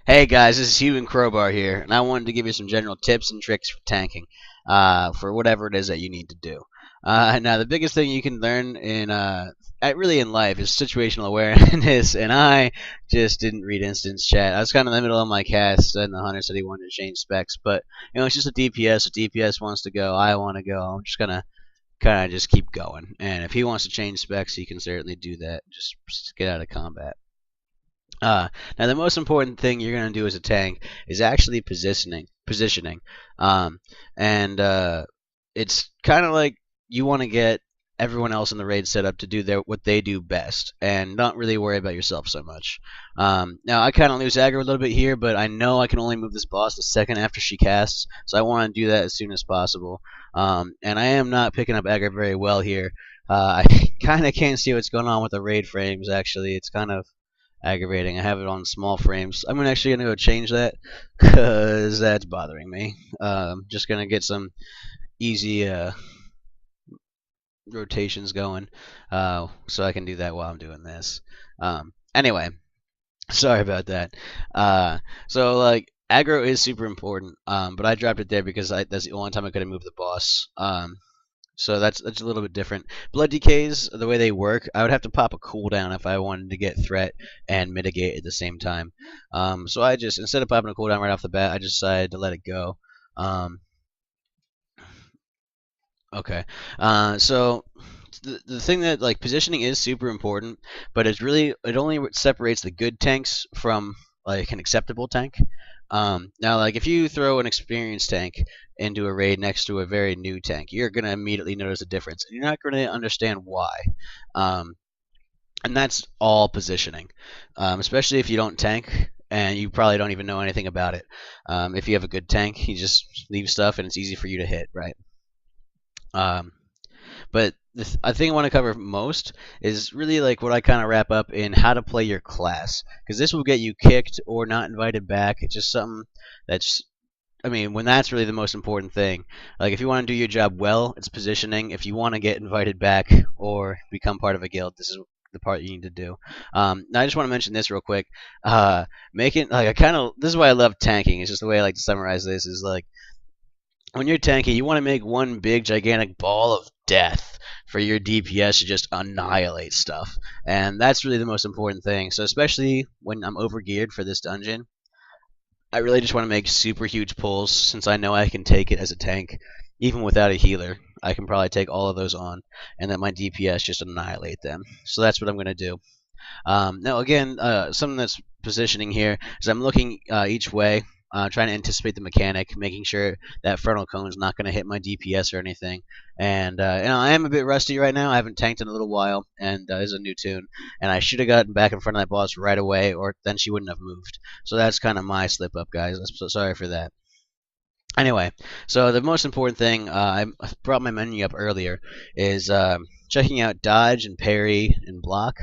Hey guys, this is Human Crowbar here, and I wanted to give you some general tips and tricks for tanking, for whatever it is that you need to do. Now, the biggest thing you can learn really in life is situational awareness, and I just didn't read instance chat. I was kind of in the middle of my cast, and the hunter said he wanted to change specs, but it's just a DPS. If DPS wants to go, I want to go. I'm just gonna kind of just keep going, and if he wants to change specs, he can certainly do that. Just get out of combat. Uh, Now, the most important thing you're going to do as a tank is actually positioning, um, and it's kind of like you want to get everyone else in the raid set up to do what they do best, and not really worry about yourself so much. Now, I kind of lose aggro a little bit here, but I know I can only move this boss the second after she casts, so I want to do that as soon as possible. And I am not picking up aggro very well here. I kind of can't see what's going on with the raid frames. Actually, it's kind of aggravating. I have it on small frames. I'm actually gonna go change that because that's bothering me. Just gonna get some easy rotations going, so I can do that while I'm doing this. Anyway, sorry about that. So like aggro is super important, but I dropped it there because that's the only time I could have moved the boss. So that's a little bit different. Blood decays, the way they work, I would have to pop a cooldown if I wanted to get threat and mitigate at the same time. So I just, instead of popping a cooldown right off the bat, I just decided to let it go. Okay. So the thing that like positioning is super important, but it only separates the good tanks from like an acceptable tank. Now, like if you throw an experienced tank into a raid next to a very new tank, you're gonna immediately notice a difference, and you're not gonna understand why. Um, and that's all positioning, especially if you don't tank. And you probably don't even know anything about it. If you have a good tank, you just leave stuff and it's easy for you to hit, right? Um, but I think I want to cover most is really like what I kind of wrap up in how to play your class, because this will get you kicked or not invited back. It's just something that's, I mean, when that's really the most important thing. Like if you want to do your job well, it's positioning. If you want to get invited back or become part of a guild, this is the part you need to do. Now I just want to mention this real quick. Making like I kind of this is why I love tanking. It's just the way I like to summarize this is like when you're tanky, you want to make one big gigantic ball of death for your DPS to just annihilate stuff, and that's really the most important thing. So especially when I'm overgeared for this dungeon, I really just want to make super huge pulls since I know I can take it as a tank, even without a healer. I can probably take all of those on, and that my DPS just annihilate them. So that's what I'm going to do. Now, again, something that's positioning here is I'm looking each way, trying to anticipate the mechanic, making sure that frontal cone is not going to hit my DPS or anything. And I am a bit rusty right now. I haven't tanked in a little while, and it's a new tune. And I should have gotten back in front of that boss right away, or then she wouldn't have moved. So that's kind of my slip up, guys. I'm so sorry for that. Anyway, so the most important thing, I brought my menu up earlier, is checking out dodge and parry and block.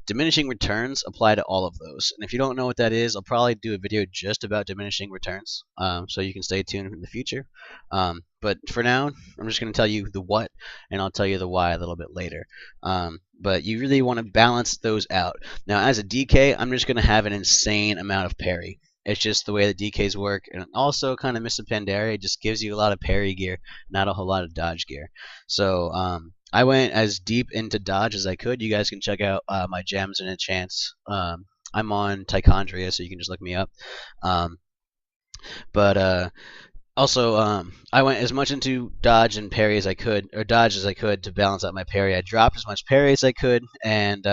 Diminishing returns apply to all of those. And if you don't know what that is, I'll probably do a video just about diminishing returns, so you can stay tuned in the future. But for now, I'm just going to tell you the what, and I'll tell you the why a little bit later. But you really want to balance those out. Now, as a DK, I'm just going to have an insane amount of parry. It's just the way the DKs work, and also kind of Mr. Pandaria just gives you a lot of parry gear, not a whole lot of dodge gear. So I went as deep into dodge as I could. You guys can check out my gems and enchants. I'm on Tichondria, so you can just look me up. Um, but also, I went as much into dodge and parry as I could, or dodge as I could to balance out my parry. I dropped as much parry as I could, and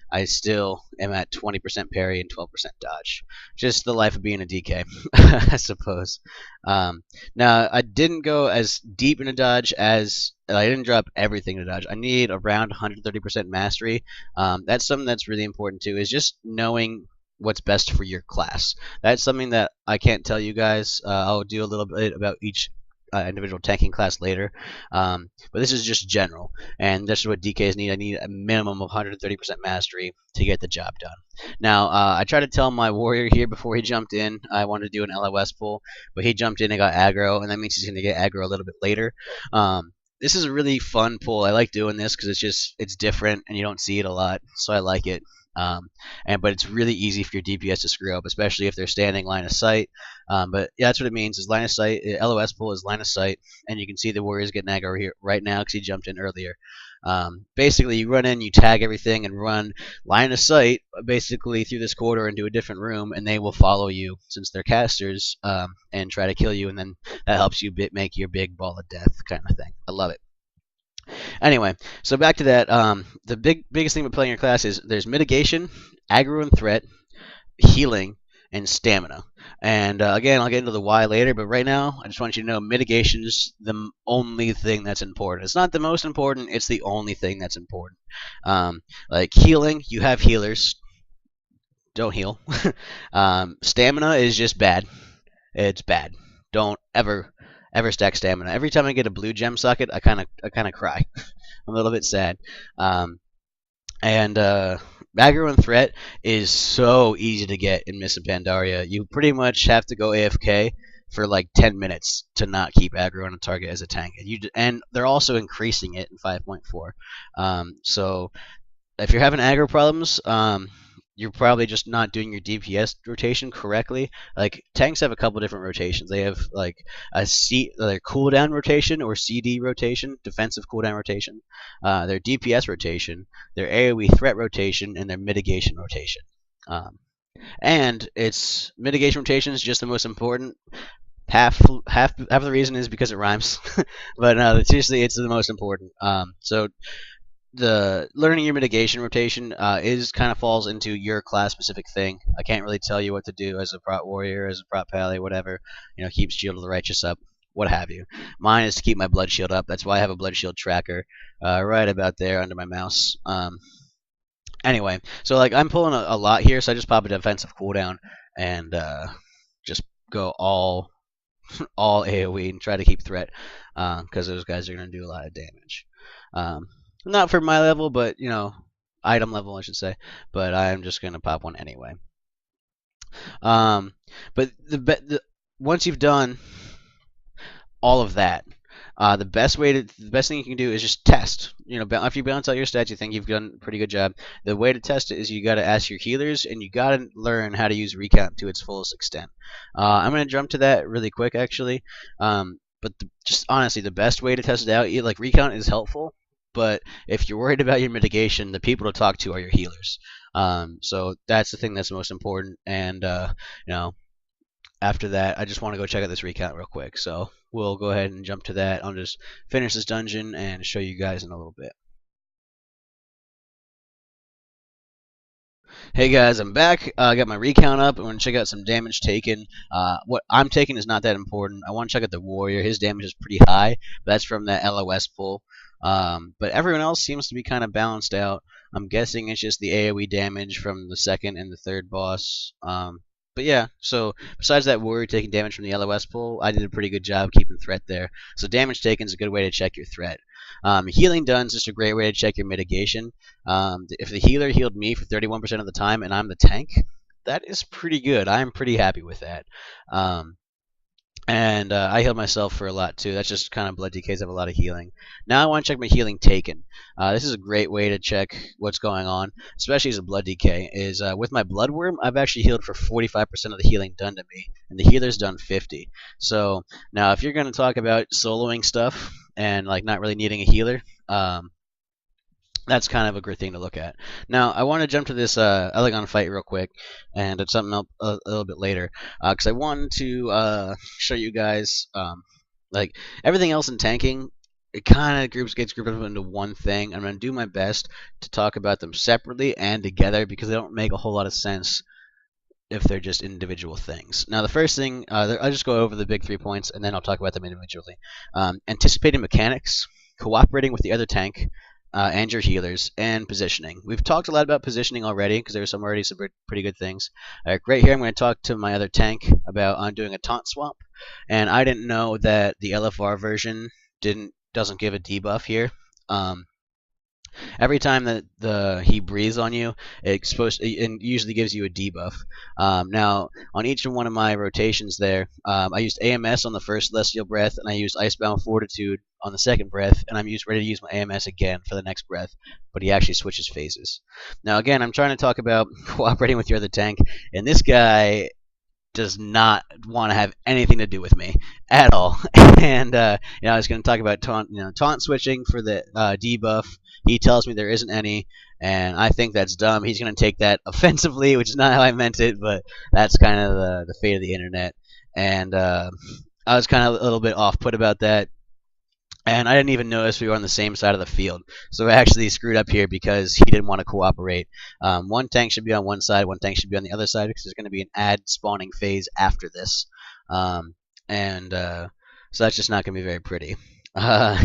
I still am at 20% parry and 12% dodge. Just the life of being a DK, I suppose. Now, I didn't go as deep into dodge as I didn't drop everything to dodge. I need around 130% mastery. That's something that's really important too. Is just knowing what's best for your class. That's something that I can't tell you guys. I'll do a little bit about each individual tanking class later. But this is just general, and this is what DKs need. I need a minimum of 130% mastery to get the job done. Now, I tried to tell my warrior here before he jumped in I wanted to do an LOS pull, but he jumped in and got aggro, and that means he's going to get aggro a little bit later. This is a really fun pull. I like doing this because it's different and you don't see it a lot, so I like it. But it's really easy for your DPS to screw up, especially if they're standing line of sight. But yeah, that's what it means. Is line of sight. LOS pull is line of sight, and you can see the warriors getting aggro here right now because he jumped in earlier. Basically, you run in, you tag everything, and run line of sight basically through this corridor into a different room, and they will follow you since they're casters and try to kill you, and then that helps you make your big ball of death kind of thing. I love it. Anyway, so back to that. The biggest thing with playing your class is there's mitigation, aggro and threat, healing, and stamina. And again, I'll get into the why later, but right now, I just want you to know mitigation is the only thing that's important. It's not the most important, it's the only thing that's important. Like healing, you have healers. Don't heal. Stamina is just bad. It's bad. Don't ever stack stamina. Every time I get a blue gem socket, I kind of cry. I'm a little bit sad. And aggro and threat is so easy to get in Mists of Pandaria. You pretty much have to go AFK for like 10 minutes to not keep aggro on a target as a tank. And they're also increasing it in 5.4. So if you're having aggro problems, you're probably just not doing your DPS rotation correctly. Like tanks have a couple different rotations. They have like their cooldown rotation or CD rotation, defensive cooldown rotation, their DPS rotation, their AoE threat rotation, and their mitigation rotation. And its mitigation rotation is just the most important. Half of the reason is because it rhymes, but seriously, it's the most important. So the learning your mitigation rotation is kind of falls into your class specific thing. I can't really tell you what to do as a prot warrior, as a prot pally, whatever. Keep Shield of the Righteous up, what have you. Mine is to keep my blood shield up. That's why I have a blood shield tracker right about there under my mouse. Anyway, so like I'm pulling a lot here, so I just pop a defensive cooldown and just go all AoE and try to keep threat because those guys are going to do a lot of damage. Not for my level, but item level, I should say. But I'm just gonna pop one anyway. But once you've done all of that, the best thing you can do is just test. After you balance out your stats, you think you've done a pretty good job. The way to test it is you got to ask your healers, and you got to learn how to use recount to its fullest extent. I'm gonna jump to that really quick, actually. But just honestly, the best way to test it out, like recount is helpful. But if you're worried about your mitigation, the people to talk to are your healers. So that's the thing that's most important. And after that, I just want to go check out this recount real quick. So we'll go ahead and jump to that. I'll just finish this dungeon and show you guys in a little bit. Hey guys, I'm back. I got my recount up. I want to check out some damage taken. What I'm taking is not that important. I want to check out the warrior. His damage is pretty high. But that's from that LOS pull. But everyone else seems to be kind of balanced out. I'm guessing it's just the AoE damage from the second and the third boss. But yeah, so besides that warrior taking damage from the LOS pull, I did a pretty good job keeping threat there. So damage taken is a good way to check your threat. Healing done is just a great way to check your mitigation. If the healer healed me for 31% of the time and I'm the tank, that is pretty good. I'm pretty happy with that. And I healed myself for a lot too. That's just kind of blood DKs have a lot of healing. Now I want to check my healing taken. This is a great way to check what's going on, especially as a blood DK. Is with my bloodworm, I've actually healed for 45% of the healing done to me, and the healer's done 50. So now, if you're going to talk about soloing stuff and like not really needing a healer, that's kind of a great thing to look at. Now, I want to jump to this Elegon fight real quick, and it's something else a little bit later, because I wanted to show you guys, like, everything else in tanking, it kind of gets grouped up into one thing. I'm going to do my best to talk about them separately and together, because they don't make a whole lot of sense if they're just individual things. Now, the first thing, I'll just go over the big 3 points, and then I'll talk about them individually. Anticipating mechanics, cooperating with the other tank, and your healers, and positioning. We've talked a lot about positioning already because there were already some pretty good things. Right here, I'm going to talk to my other tank about doing a taunt swap, and I didn't know that the LFR version doesn't give a debuff here. Every time that he breathes on you, it usually gives you a debuff. Now, on each one of my rotations there, I used AMS on the first Celestial Breath, and I used Icebound Fortitude on the second breath, and I'm ready to use my AMS again for the next breath, but he actually switches phases. Now, again, I'm trying to talk about cooperating with your other tank, and this guy does not want to have anything to do with me at all. And I was going to talk about taunt switching for the debuff. He tells me there isn't any, and I think that's dumb. He's going to take that offensively, which is not how I meant it, but that's kind of the fate of the internet. And I was kind of a little bit off put about that. And I didn't even notice we were on the same side of the field. So I actually screwed up here because he didn't want to cooperate. One tank should be on one side, one tank should be on the other side because there's going to be an ad spawning phase after this. And so that's just not going to be very pretty. Uh,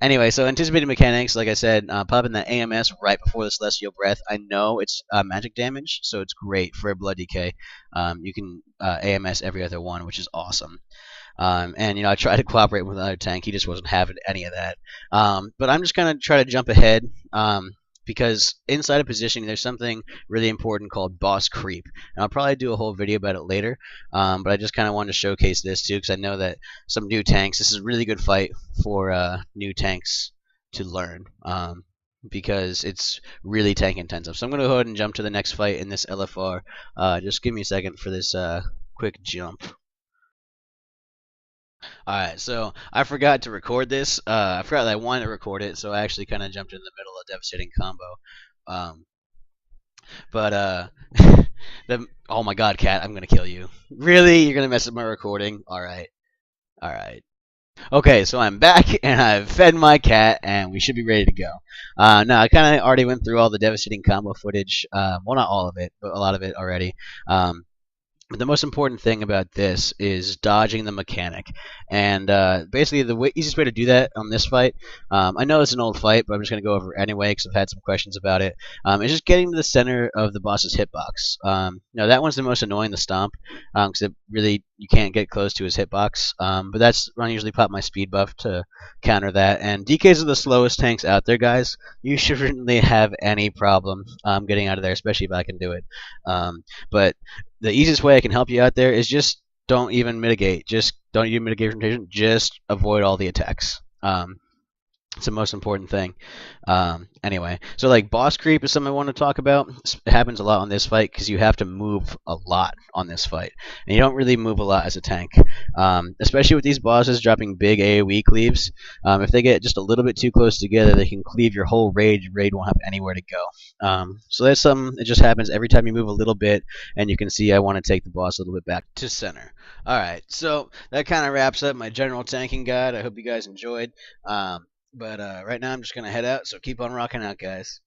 anyway, so anticipated mechanics, like I said, popping that AMS right before the Celestial Breath. I know it's magic damage, so it's great for a Blood Decay. You can AMS every other one, which is awesome. And I tried to cooperate with another tank. He just wasn't having any of that. But I'm just gonna try to jump ahead because inside of positioning, there's something really important called boss creep. And I'll probably do a whole video about it later. But I just kind of wanted to showcase this too because I know that some new tanks. This is a really good fight for new tanks to learn. Because it's really tank intensive. So I'm going to go ahead and jump to the next fight in this LFR. Just give me a second for this quick jump. Alright, so I forgot to record this. I forgot that I wanted to record it, so I actually kind of jumped in the middle of Devastating Combo. Um, but oh my god, cat, I'm gonna kill you. Really? You're gonna mess up my recording? Alright, alright. Okay, so I'm back, and I've fed my cat, and we should be ready to go. Now, I kind of already went through all the Devastating Combo footage. Well, not all of it, but a lot of it already. But the most important thing about this is dodging the mechanic. And basically, the easiest way to do that on this fight, I know it's an old fight, but I'm just going to go over it anyway because I've had some questions about it, is just getting to the center of the boss's hitbox. That one's the most annoying, the stomp, because it really, you can't get close to his hitbox. But that's when I usually pop my speed buff to counter that. And DKs are the slowest tanks out there, guys. You shouldn't really have any problem getting out of there, especially if I can do it. But the easiest way I can help you out there is just don't even mitigate. Just don't even mitigate rotation. Just avoid all the attacks. It's the most important thing. Anyway, so like boss creep is something I want to talk about. It happens a lot on this fight because you have to move a lot on this fight, and you don't really move a lot as a tank. Especially with these bosses dropping big AoE cleaves. If they get just a little bit too close together, they can cleave your whole raid. Your raid won't have anywhere to go. So that's something that just happens every time you move a little bit, and you can see I want to take the boss a little bit back to center. Alright, so that kind of wraps up my general tanking guide. I hope you guys enjoyed. But right now I'm just going to head out, so keep on rocking out, guys.